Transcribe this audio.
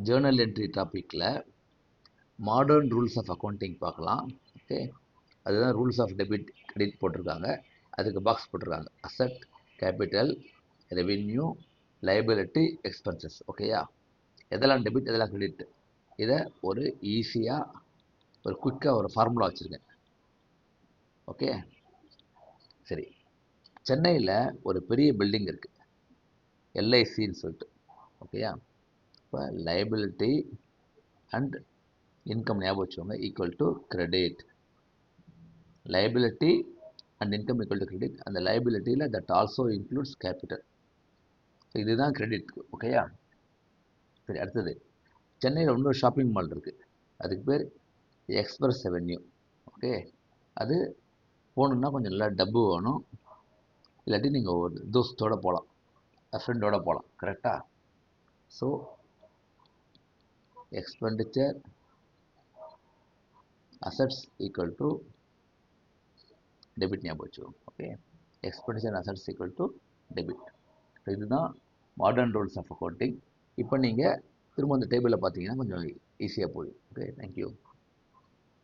Journal entry டாப்பிக்கில் modern rules of accounting பார்க்கலாம். Okay, அதுதான் ரூல்ஸ் ஆஃப் டெபிட் கிரெடிட் போட்டிருக்காங்க. அதுக்கு பாக்ஸ் போட்டிருக்காங்க asset, capital, revenue, liability, expenses. ஓகேயா, எதெல்லாம் டெபிட் எதெல்லாம் கிரெடிட், இதை ஒரு ஈஸியாக ஒரு குயிக்காக ஒரு ஃபார்முலா வச்சுருக்கேன். ஓகே, சரி. சென்னையில் ஒரு பெரிய பில்டிங் இருக்குது, எல்ஐசின்னு சொல்லிட்டு. ஓகேயா, இப்போ லைபிலிட்டி அண்ட் இன்கம் ஞாபகம் வச்சுக்கோங்க, equal to credit. Liability and income equal to credit. அந்த லைபிலிட்டியில் that also includes capital. So இதுதான் கிரெடிட். ஓகேயா, சரி. அடுத்தது, சென்னையில் இன்னொரு ஷாப்பிங் மால் இருக்குது, அதுக்கு பேர் எக்ஸ்பிரஸ் அவென்யூ. ஓகே, அது போகணுன்னா கொஞ்சம் நல்லா டப்பு வேணும், இல்லாட்டி நீங்கள் ஒரு தோஸ்தோடு போகலாம், ஃப்ரெண்டோடு போகலாம். கரெக்டாக? So expenditure assets equal to debit ஞாபகம் வச்சுக்கோங்க. Okay, expenditure assets equal to debit. So இதுதான் மாடர்ன் ரூல்ஸ் ஆஃப் அக்கௌண்டிங். இப்போ நீங்கள் திரும்ப அந்த டேபிளில் பார்த்தீங்கன்னா கொஞ்சம் ஈஸியாக போகுது. Okay, thank you.